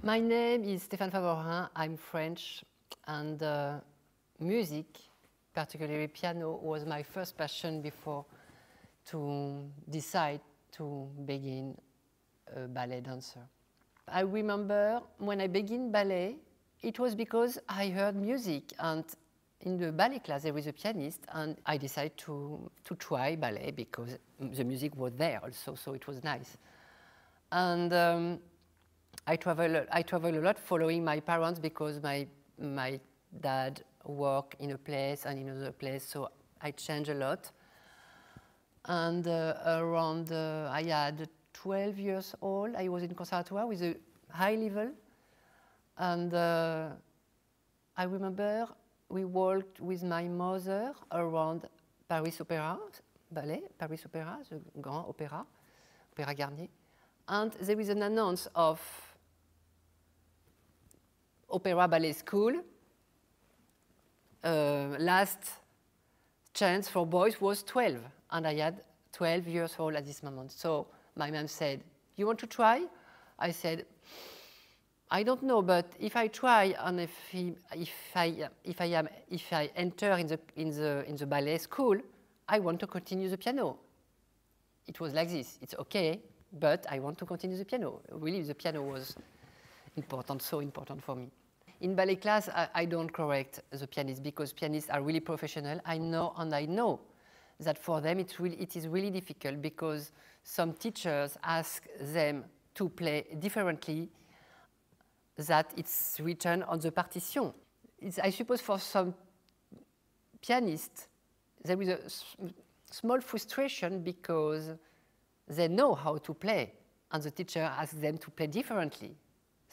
My name is Stéphane Favorin. I'm French, and music, particularly piano, was my first passion before to decide to begin a ballet dancer. I remember when I began ballet, it was because I heard music, and in the ballet class there was a pianist, and I decided to try ballet because the music was there also, so it was nice. And I travel a lot following my parents because my dad worked in a place and in another place, so I changed a lot. And around, I had 12 years old, I was in conservatoire with a high level. And I remember we worked with my mother around Paris Opéra, ballet, Paris Opéra, the Grand Opéra, Opéra Garnier. And there is an announcement of Opera Ballet School. Last chance for boys was 12, and I had 12 years old at this moment. So my mom said, "You want to try?" I said, "I don't know, but if I try and if I enter in the ballet school, I want to continue the piano." It was like this. It's okay, but I want to continue the piano. Really, the piano was important, so important for me. In ballet class, I don't correct the pianists because pianists are really professional. I know that for them it is really difficult because some teachers ask them to play differently that it's written on the partition. I suppose for some pianists there is a small frustration because they know how to play and the teacher asks them to play differently.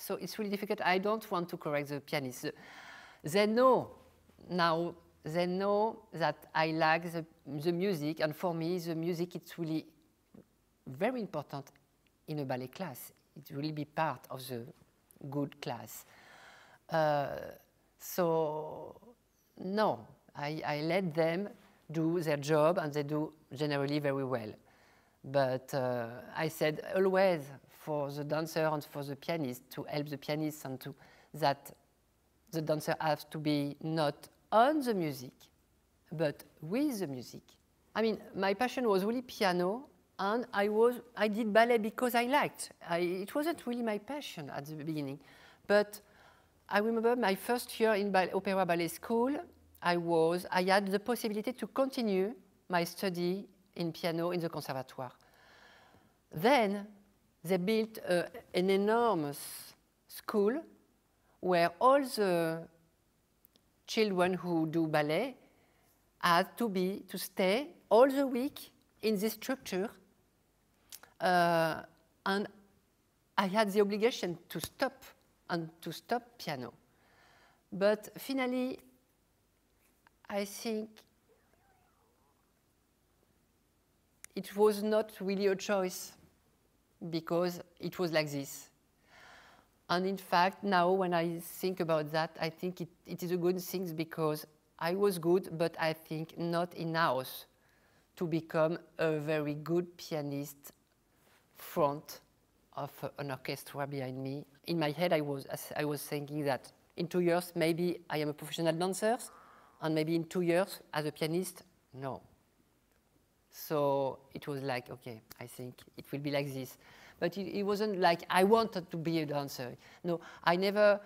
So it's really difficult. I don't want to correct the pianists. They know now, they know that I like the music, and for me the music is really very important in a ballet class. It will be part of the good class. So no, I let them do their job, and they do generally very well. But I said always for the dancer and for the pianist to help the pianist and that the dancer has to be not on the music, but with the music. I mean, my passion was really piano, and I did ballet because I liked. It wasn't really my passion at the beginning, but I remember my first year in Opera Ballet School, I had the possibility to continue my study in piano in the conservatoire. Then they built an enormous school where all the children who do ballet had to stay all the week in this structure, and I had the obligation to stop piano. But finally, I think it was not really a choice because it was like this. And in fact, now when I think about that, I think it is a good thing because I was good, but I think not enough to become a very good pianist front of an orchestra behind me. In my head, I was thinking that in 2 years, maybe I am a professional dancer, and maybe in 2 years, as a pianist, no. So it was like, okay, I think it will be like this. But it wasn't like I wanted to be a dancer. No, I never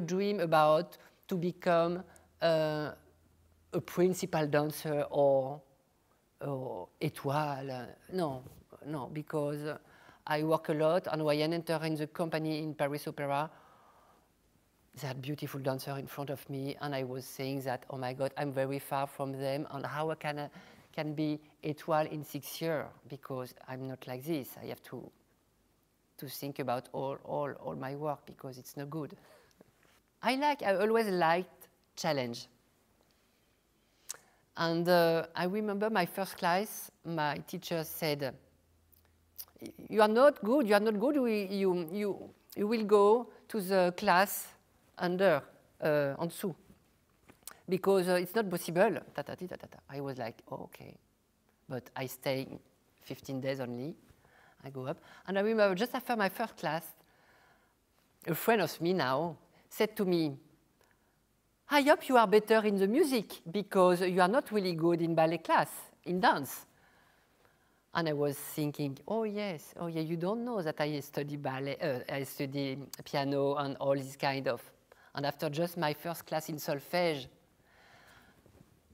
dreamed about to become a principal dancer or étoile. No, because I work a lot, and when I enter in the company in Paris Opera, they had beautiful dancers in front of me, and I was saying that, oh my God, I'm very far from them, and how I can be étoile in 6 years, because I'm not like this. I have to think about all my work because it's not good. I always liked challenge. And I remember my first class, my teacher said, you are not good, you will go to the class under, en dessous, because it's not possible. I was like, oh, okay. But I stay 15 days only. I go up. And I remember just after my first class, a friend of me now said to me, I hope you are better in the music because you are not really good in ballet class, in dance. And I was thinking, oh yeah, you don't know that I study ballet, I study piano and all this kind of. And after just my first class in solfège,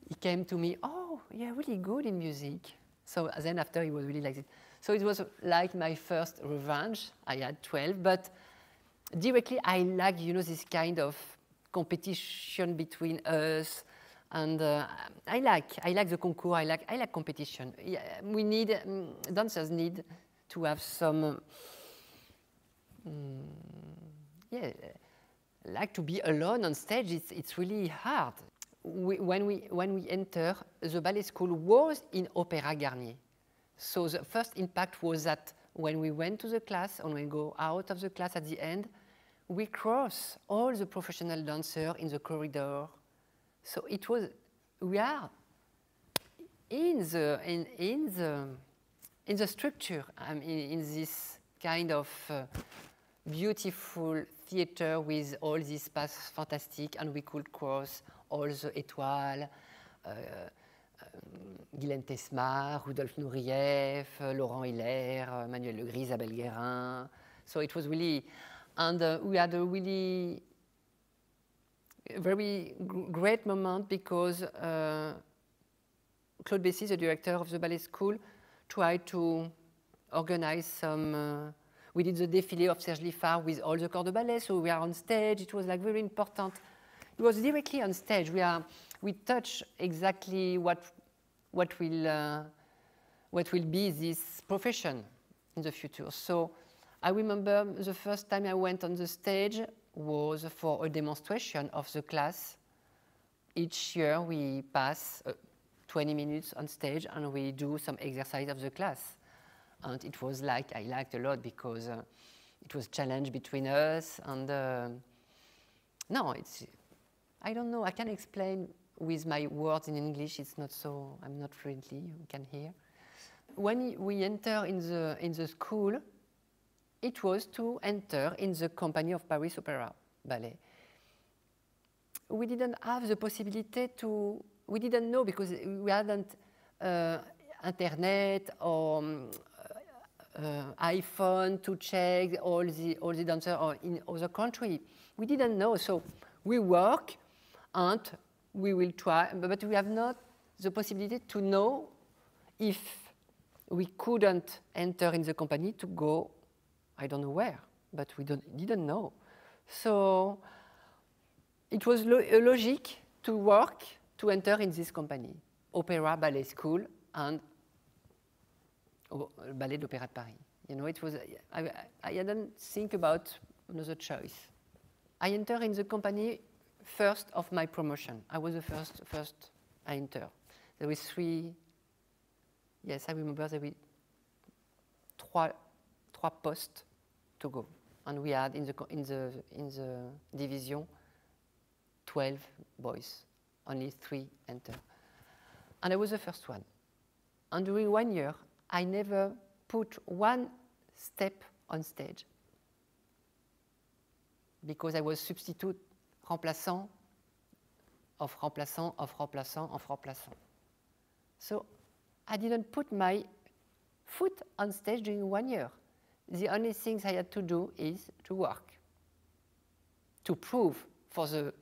he came to me, oh, you're really good in music. So then after he was really like this. So it was like my first revenge. I had 12, but directly I like, this kind of competition between us. And I like the concours, I like competition. Yeah, we need, dancers need to have some, like to be alone on stage, it's really hard. When we enter, the ballet school was in Opéra Garnier. So the first impact was that when we went to the class, and we go out of the class at the end, we cross all the professional dancers in the corridor. So it was, we are in the structure, in this kind of beautiful theater with all these paths fantastic, and we could cross all the étoiles, Guylaine Tesmar, Rudolf Nureyev, Laurent Hiller, Manuel Legris, Isabelle Guérin. So it was really, and we had a really very great moment because Claude Bessy, the director of the ballet school, tried to organize some, we did the défilé of Serge Liffard with all the corps de ballet, so we are on stage. It was like very important. It was directly on stage. We touch exactly what will be this profession in the future. So I remember the first time I went on the stage was for a demonstration of the class. Each year we pass 20 minutes on stage and we do some exercise of the class. And it was like, I liked a lot because it was a challenge between us. And no, it's, I don't know, I can explain with my words in English. It's not so, I'm not fluently, you can hear. When we enter in the school, it was to enter in the company of Paris Opera Ballet. We didn't have the possibility to, we didn't know because we hadn't internet or iPhone to check all the dancers or in other country. We didn't know, so we work and we will try, but we have not the possibility to know if we couldn't enter in the company to go, I don't know where, but we didn't know. So it was logic to work to enter in this company, Opera Ballet School and Ballet de l'Opéra de Paris. You know, it was, I didn't think about another choice. I entered in the company first of my promotion. I was the first I entered. There were three, yes, I remember there were trois postes to go. And we had in the division 12 boys, only 3 entered. And I was the first one. And during 1 year, I never put one step on stage because I was substitute, remplaçant, of remplaçant, of remplaçant, of remplaçant. So I didn't put my foot on stage during 1 year. The only things I had to do is to work, to prove for the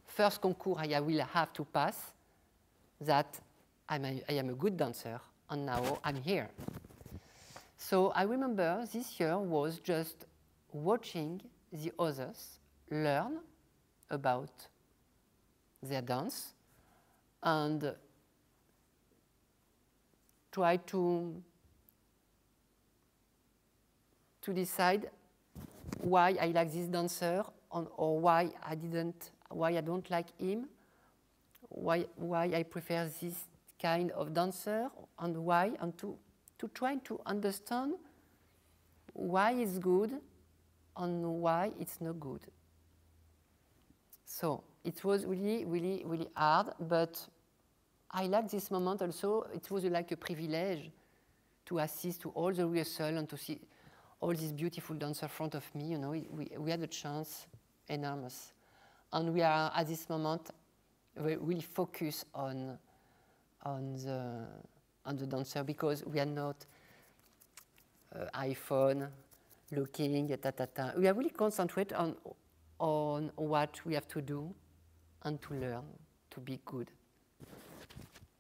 first concours I will have to pass that I am a good dancer, and now I'm here. So I remember this year was just watching the others learn about their dance and try to decide why I like this dancer or why I don't like him, why I prefer this kind of dancer, and why, and to try to understand why it's good and why it's not good. So it was really, really, really hard, but I like this moment also. It was like a privilege to assist to all the rehearsal and to see all these beautiful dancers in front of me, you know, we had a chance enormous. And we are, at this moment, really focused on the dancer, because we are not iPhone looking at ta. We are really concentrate on what we have to do and to learn to be good.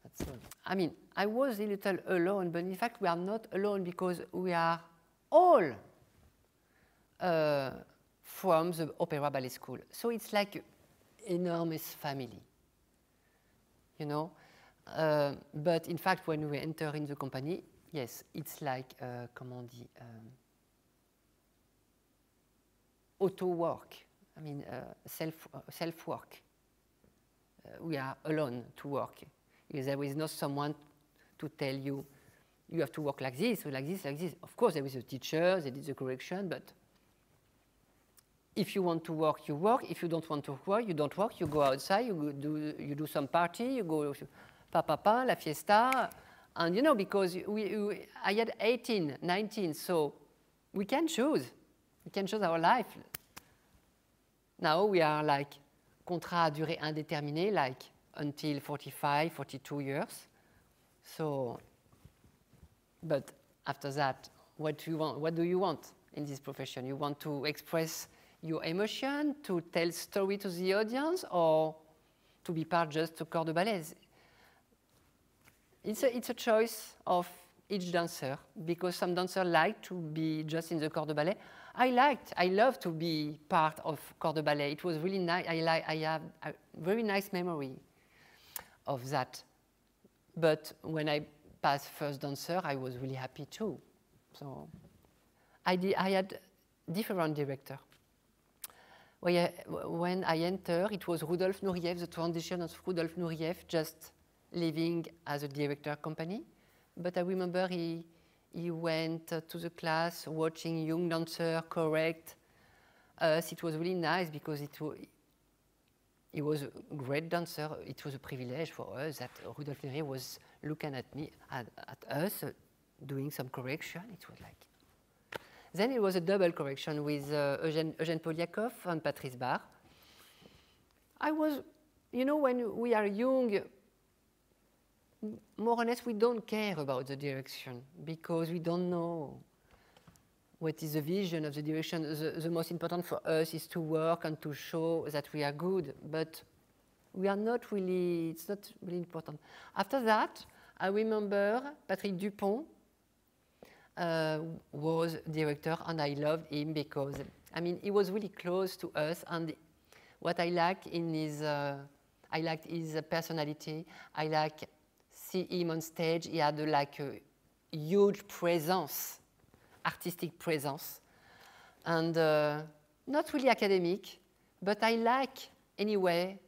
That's all. I mean, I was a little alone, but in fact we are not alone, because we are all from the Opera Ballet School. So it's like an enormous family, you know. But in fact, when we enter in the company, yes, it's like, comment on dit, auto-work. I mean, self-work. We are alone to work. There is not someone to tell you, you have to work like this, or like this, like this. Of course, there is a teacher, they did the correction, but if you want to work, you work. If you don't want to work, you don't work. You go outside, you do some party, you go pa, la fiesta. And you know, because I had 18, 19, so we can choose. We can choose our life. Now we are like contrat à durée indéterminée, like until 45, 42 years. So, but after that, what do you want in this profession? You want to express your emotion, to tell story to the audience, or to be part just of corps de ballet? It's a choice of each dancer, because some dancers like to be just in the corps de ballet. I love to be part of corps de ballet. It was really nice. I have a very nice memory of that. But when I passed first dancer, I was really happy too. So I had different director. When I entered, it was Rudolf Nureyev, the transition of Rudolf Nureyev, just living as a director company. But I remember he went to the class watching young dancer correct us. It was really nice, because he was a great dancer. It was a privilege for us that Rudolf Nureyev was looking at me, at us, doing some correction. It was like. Then it was a double correction with Eugène Poliakov and Patrice Barre. I was, you know, when we are young, more or less we don't care about the direction, because we don't know what is the vision of the direction. The most important for us is to work and to show that we are good, but we are not really, it's not really important. After that, I remember Patrick Dupont was director, and I loved him because, I mean, he was really close to us, and what I liked in his, I liked his personality. I like see him on stage. He had like a huge presence, artistic presence, and not really academic, but I like anyway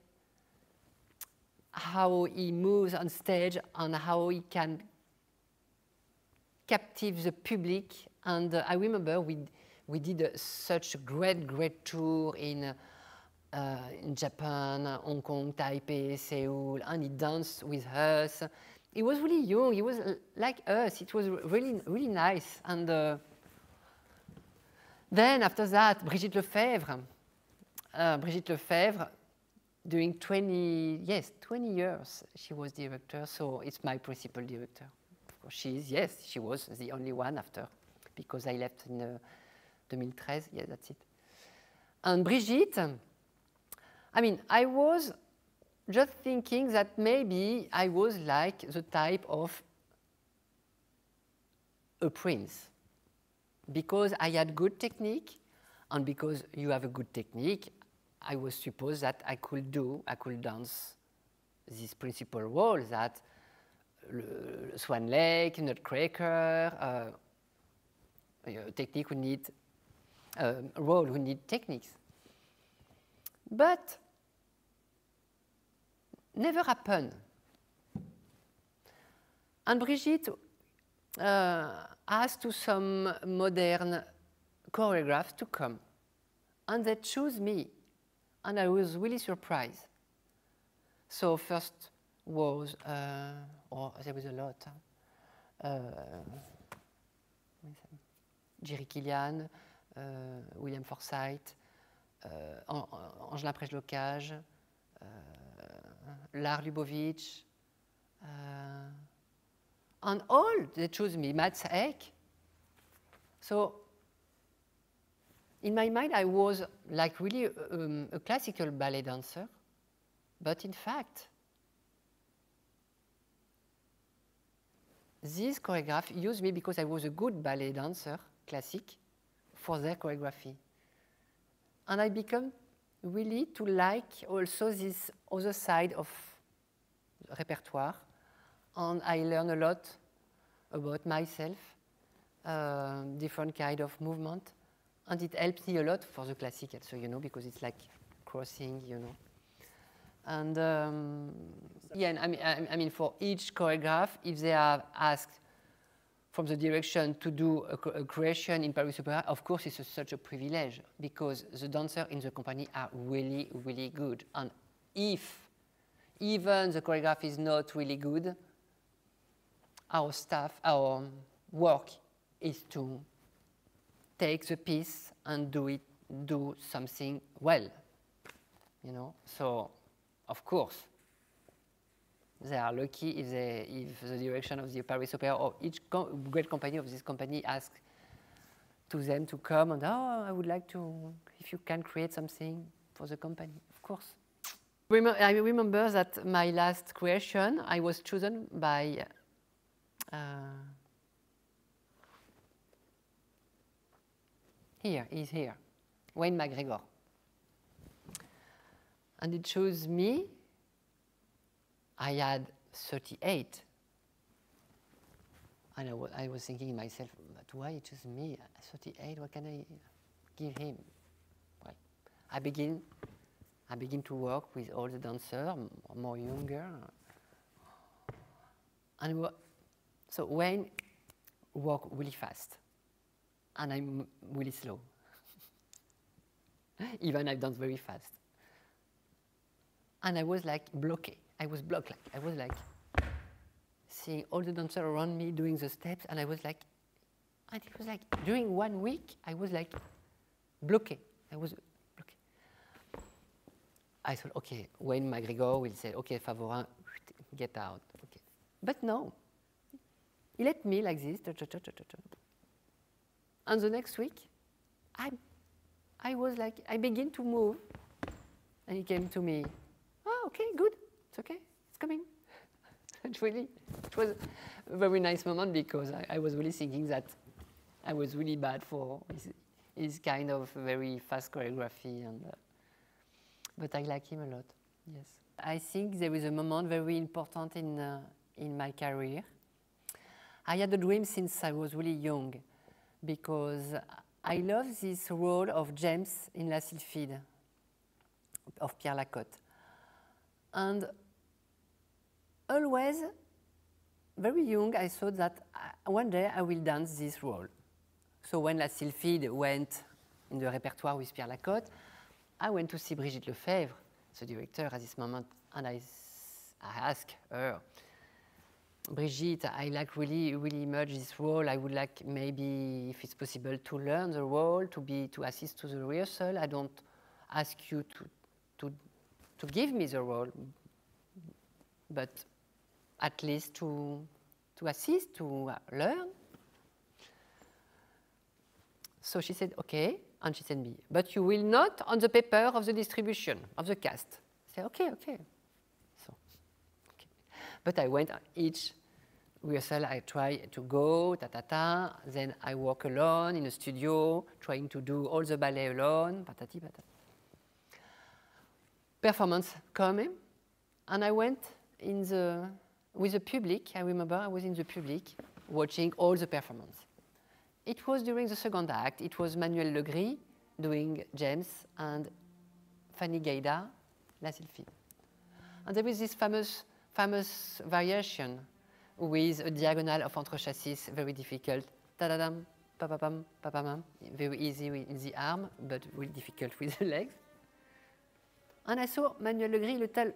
how he moves on stage and how he can captive the public. And I remember we did such a great tour in Japan, Hong Kong, Taipei, Seoul, and he danced with us. He was really young. He was like us. It was really nice. And then after that, Brigitte Lefebvre. Brigitte Lefebvre, during 20 years, she was director. So it's my principal director. Of course, she was the only one after, because I left in 2013. Yeah, that's it. And Brigitte, I mean, I was just thinking that maybe I was like the type of a prince, because I had good technique, and because you have a good technique, I was supposed that I could dance this principal role, that Swan Lake, Nutcracker, technique would need, role would need techniques. But never happened. And Brigitte asked to some modern choreographers to come, and they chose me, and I was really surprised. So first was, there was a lot. Jerry Killian, William Forsythe, Angela Prejlocage, Lars Lubovitch, and all they chose me, Mats Ek. So in my mind, I was like really a classical ballet dancer, but in fact, these choreographers used me because I was a good ballet dancer, classic, for their choreography. And I become really to like also this other side of repertoire. And I learn a lot about myself, different kind of movement. And it helps me a lot for the classic also, you know, because it's like crossing, you know. And yeah, I mean, for each choreograph, if they are asked from the direction to do a creation in Paris Opera, of course, it's such a privilege because the dancers in the company are really, really good. And if even the choreograph is not really good, our staff, our work is to take the piece and do something well, you know. So, of course, they are lucky if the direction of the Paris Opera or each great company of this company asks to them to come and, oh, I would like to, if you can create something for the company, of course. I remember that my last creation, I was chosen by he's here, Wayne McGregor. And it chose me. I had 38. And I was thinking to myself, but why he chose me? 38, what can I give him? Well, I begin to work with all the dancers, more younger. And so Wayne worked really fast. And I'm really slow. Even I've done very fast. And I was like blocked. I was blocked. I was like seeing all the dancers around me doing the steps, and I was like, and it was like during 1 week, I was like blocked. I was blocked. I thought, okay, Wayne McGregor will say, okay, Favorin, get out. Okay. But no, he let me like this. And the next week, I was like, I began to move, and he came to me. Oh, okay, good. It's okay. It's coming. It was a very nice moment because I was really thinking that I was really bad for his kind of very fast choreography, and but I like him a lot. Yes, I think there is a moment very important in my career. I had a dream since I was really young, because I love this role of James in La Sylphide of Pierre Lacotte. And always, very young, I thought that one day I will dance this role. So when La Sylphide went in the repertoire with Pierre Lacotte, I went to see Brigitte Lefebvre, the director at this moment, and I asked her, Brigitte, I like really, really much this role. I would like maybe, if it's possible, to learn the role, to assist to the rehearsal. I don't ask you to give me the role, but at least to assist, to learn. So she said, okay, and she said me, but you will not on the paper of the distribution, of the cast. I said, okay, okay. So, okay. But I went each rehearsal, I try to go, then I work alone in a studio, trying to do all the ballet alone, patati patata. Performance coming, and I went with the public. I remember I was in the public watching all the performance. It was during the second act. It was Manuel Legris doing James and Fanny Gaida, La Sylphide. And there was this famous variation with a diagonal of entrechassis, very difficult. Ta-da-dam, pa-pa-pam, pa-pa-pam. Very easy in the arm, but really difficult with the legs. And I saw Manuel Legris a little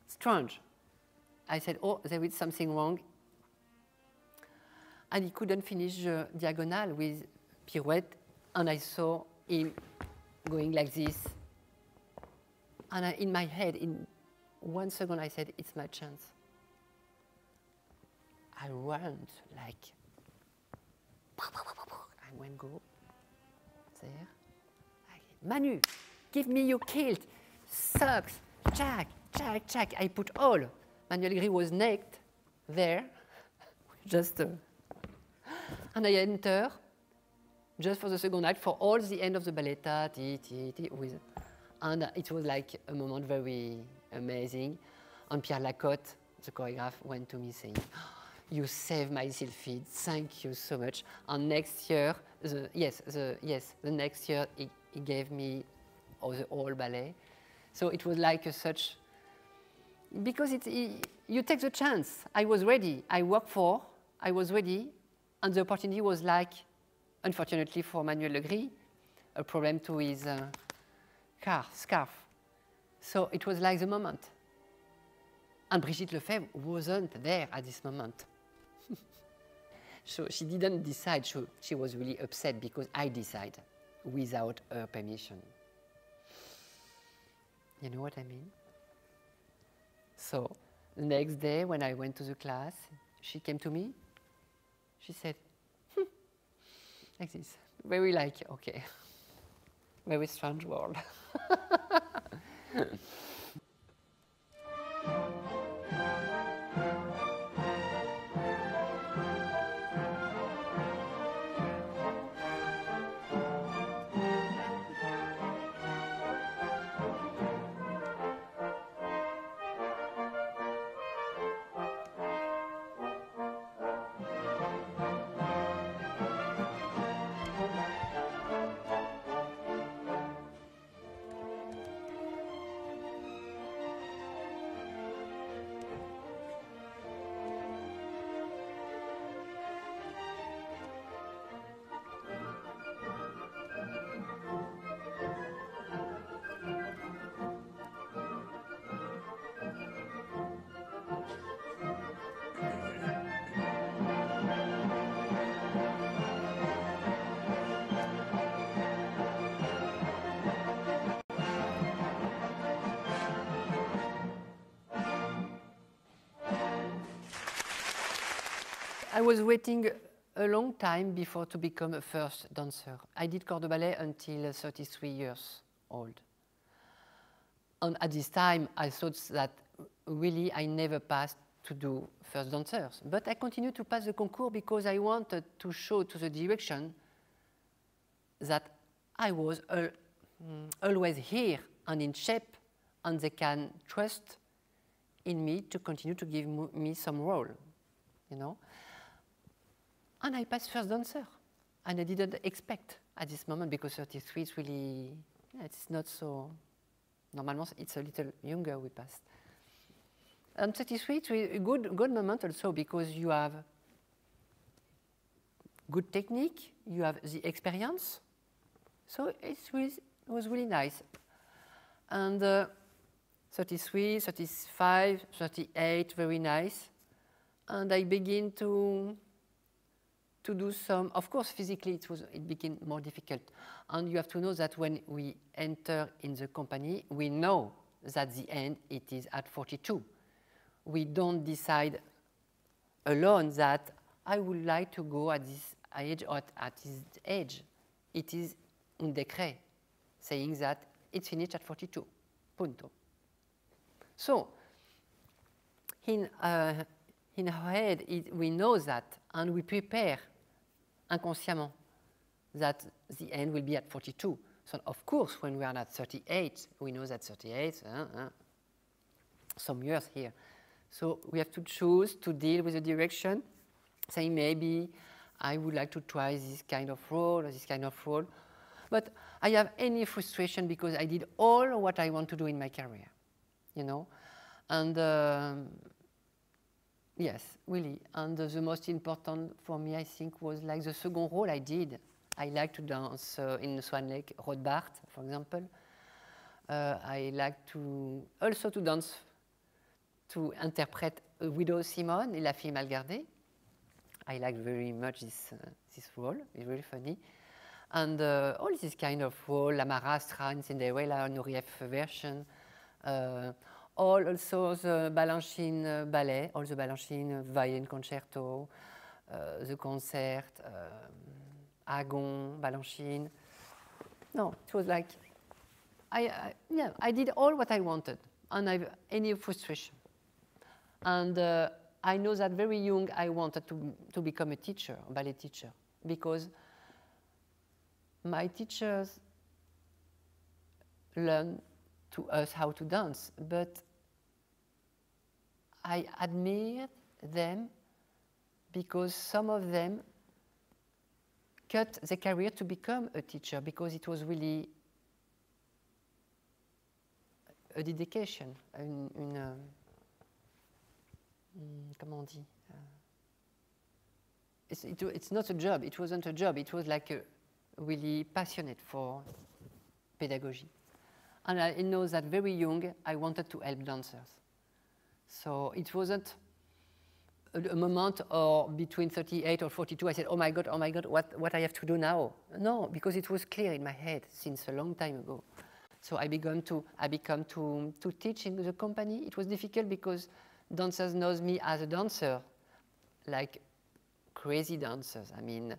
strange. I said, oh, there is something wrong. and he couldn't finish the diagonal with pirouette, and I saw him going like this. And in my head, in 1 second, I said, it's my chance. I ran like, I went go there. Manu, give me your kilt, socks, jack. I put all. Manuel Gris was naked there, just, and I enter just for the second act for all the end of the ballet, with, and it was like a moment very amazing. And Pierre Lacotte, the choreographer, went to me saying, "You saved my Sylphide. Thank you so much." And next year, the next year he gave me the whole ballet. So it was like such, because you take the chance. I was ready. I worked for. I was ready, and the opportunity was like, unfortunately for Manuel Legris, a problem to his scarf. So it was like the moment. And Brigitte Lefebvre wasn't there at this moment. So she didn't decide. She was really upset because I decided without her permission. You know what I mean? So the next day when I went to the class, she came to me. She said, like this, very like, okay, very strange world. I was waiting a long time before to become a first dancer. I did corps de ballet until 33 years old. And at this time, I thought that really I never passed to do first dancers. But I continued to pass the concours because I wanted to show to the direction that I was always here and in shape, and they can trust in me to continue to give me some role, you know. And I passed first dancer, and I didn't expect at this moment because 33 is really, it's not so, normalement it's a little younger we passed. And 33 is a good moment also because you have good technique, you have the experience, so it was really nice. And 33, 35, 38, very nice. And I begin to do some, of course, physically it became more difficult. And you have to know that when we enter in the company, we know that the end, it is at 42. We don't decide alone that I would like to go at this age or at this age. It is un décret saying that it's finished at 42, punto. So, in our head, we know that, and we prepare inconsciemment that the end will be at 42. So of course, when we are at 38, we know that 38, some years here. So we have to choose to deal with the direction, saying maybe I would like to try this kind of role or this kind of role. But I have any frustration because I did all what I want to do in my career, you know. And yes, really. And the most important for me, I think, was like the second role I did. I like to dance in Swan Lake, Rothbart, for example. I like to also to dance, to interpret Widow Simone, La Fille Mal Gardée. I like very much this role. It's really funny. And all this kind of role, La Marastra in Cinderella, Nureyev version, all also the Balanchine ballet, all the Balanchine violin concerto, the concert, Agon, Balanchine. No, it was like, yeah, I did all what I wanted, and I've any frustration. And I know that very young I wanted to become a teacher, a ballet teacher, because my teachers learned to us how to dance, but I admired them because some of them cut their career to become a teacher because it was really a dedication, comment on dit? It's not a job, it wasn't a job, it was like a really passionate for pedagogy. And I know that very young I wanted to help dancers. So it wasn't a moment or between 38 or 42 I said, oh my God, what I have to do now? No, because it was clear in my head since a long time ago. So I began to teach in the company. It was difficult because dancers knows me as a dancer, like crazy dancers. I mean,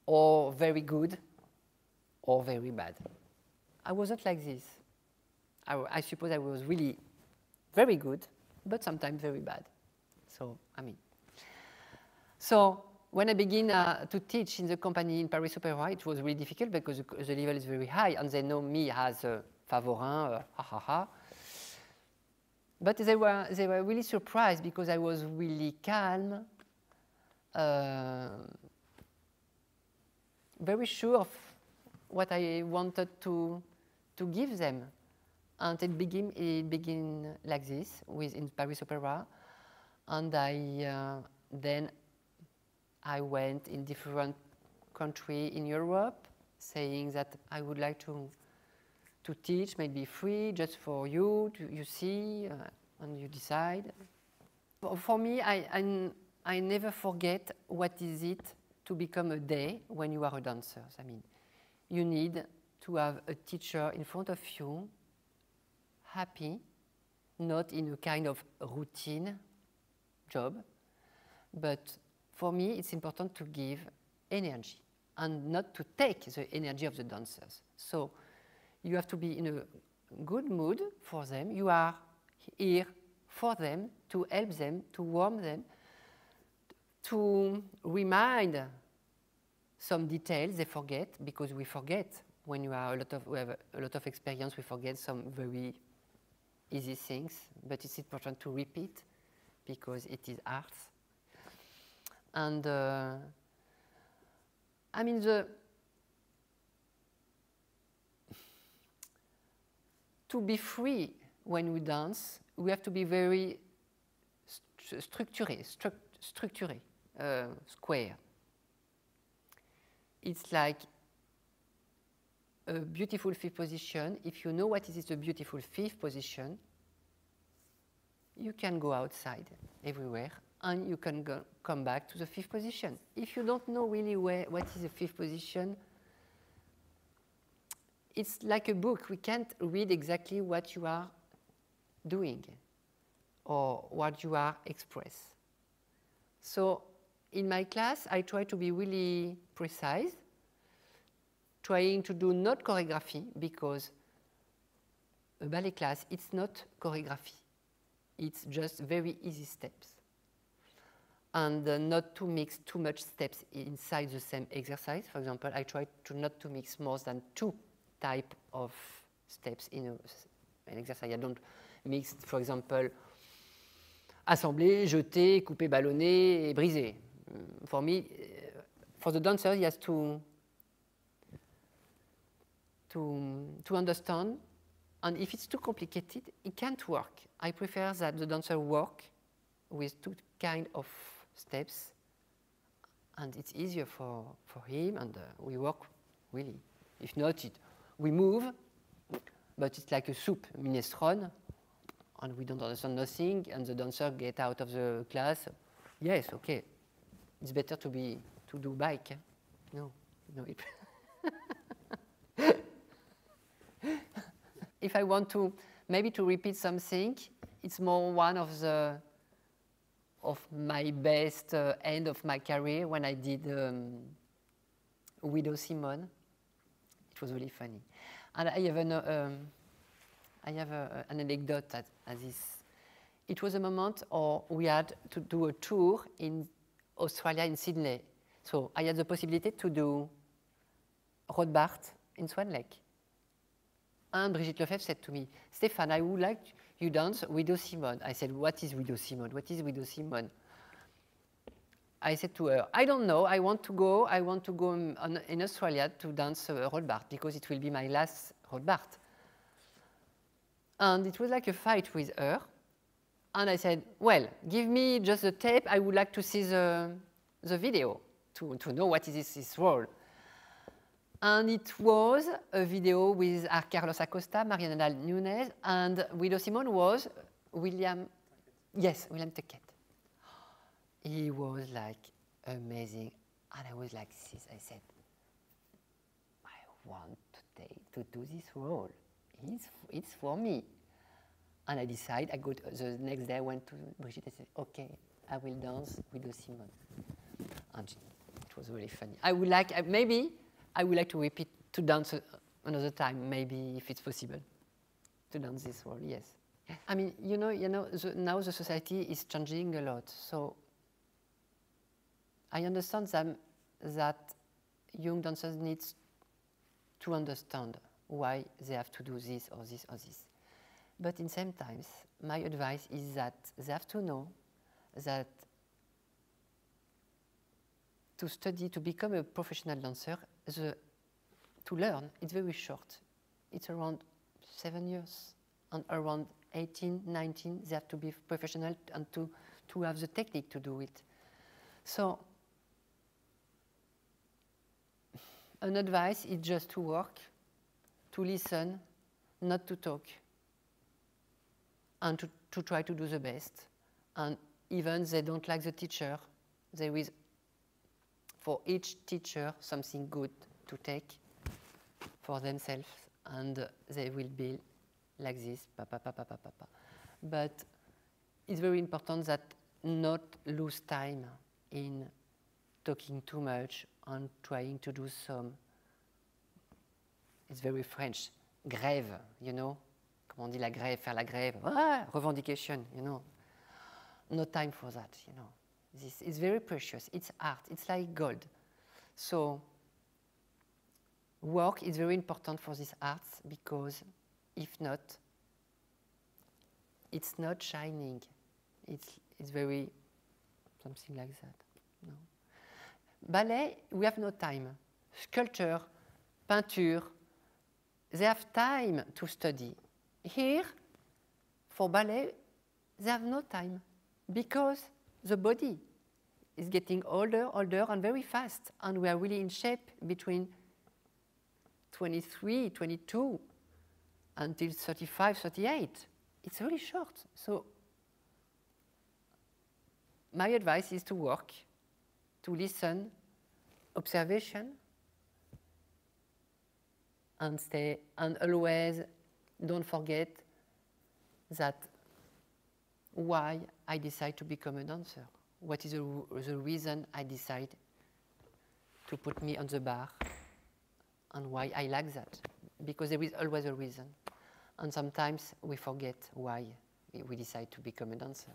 or very good or very bad. I wasn't like this. I suppose I was really very good, but sometimes very bad. So, I mean. So, when I began to teach in the company in Paris Opera, it was really difficult because the level is very high and they know me as Favorin, ha ha ha. But they were really surprised because I was really calm, very sure of what I wanted to give them. And it began like this in Paris Opera. And then I went in different countries in Europe saying that I would like to teach, maybe free, just for you, you see, and you decide. For me, I never forget what is it to become a day when you are a dancer. I mean, you need to have a teacher in front of you, happy, not in a kind of routine job, but for me, it's important to give energy and not to take the energy of the dancers. So you have to be in a good mood for them. You are here for them, to help them, to warm them, to remind some details they forget, because we forget when we have a lot of experience, we forget some very easy things, but it's important to repeat because it is art. And I mean, to be free when we dance, we have to be very structuré, square. It's like a beautiful fifth position. If you know what is a beautiful fifth position, you can go outside everywhere and you can come back to the fifth position. If you don't know really what is the fifth position, it's like a book. We can't read exactly what you are doing or what you are express. So in my class, I try to be really precise, trying to do not choreography, because a ballet class, it's not choreography. It's just very easy steps. And not to mix too much steps inside the same exercise. For example, I try not to mix more than 2 types of steps in an exercise. I don't mix, for example, assembler, jeter, couper, ballonner, et briser. For me, for the dancer, he has to understand, and if it's too complicated, it can't work. I prefer that the dancer work with 2 kinds of steps, and it's easier for him, and we work really. If not, we move, but it's like a soup, minestrone, and we don't understand nothing, and the dancer get out of the class. Yes, okay, It's better to do bike. Eh? No. If I want to maybe to repeat something, it's more one of my best end of my career when I did Widow Simone. It was really funny, and I have an anecdote at this. It was a moment we had to do a tour in Australia, in Sydney. So I had the possibility to do Rothbard in Swan Lake. And Brigitte Lefebvre said to me, Stéphane, I would like you dance Widow Simone. I said, what is Widow Simone? What is Widow Simone? I said to her, I don't know. I want to go in Australia to dance Rothbard because it will be my last Rothbard. And it was like a fight with her. And I said, well, give me just the tape. I would like to see the video to know what is this role. And it was a video with Carlos Acosta, Mariana Nunes, and Widow Simone was William Tuckett. He was like amazing. And I was like this. I said, I want to do this role. It's for me. And I decided, the next day I went to Brigitte and said, okay, I will dance Widow Simone. And it was really funny. I would like to repeat, to dance another time, maybe if it's possible, to dance this role, yes. I mean, now the society is changing a lot. So I understand that young dancers need to understand why they have to do this or this or this. But in same times, my advice is that they have to know that to study, to become a professional dancer, to learn, it's very short. It's around 7 years. And around 18, 19, they have to be professional and to have the technique to do it. So an advice is just to work, to listen, not to talk, and to try to do the best. And even they don't like the teacher, there is for each teacher something good to take for themselves, and they will be like this, But it's very important that not lose time in talking too much and trying to do some, it's very French, grève, Comment on dit la grève, faire la grève, revendication, No time for that, This is very precious. It's art. It's like gold. So work is very important for this art because if not, it's not shining. It's very something like that. No. Ballet, we have no time. Sculpture, peinture, they have time to study. Here, for ballet, they have no time because the body is getting older, and very fast. And we are really in shape between 23, 22 until 35, 38. It's really short. So my advice is to work, to listen, observation, and stay, and always don't forget that why I decide to become a dancer. What is the reason I decide to put me on the bar and why I like that? Because there is always a reason. And sometimes we forget why we decide to become a dancer.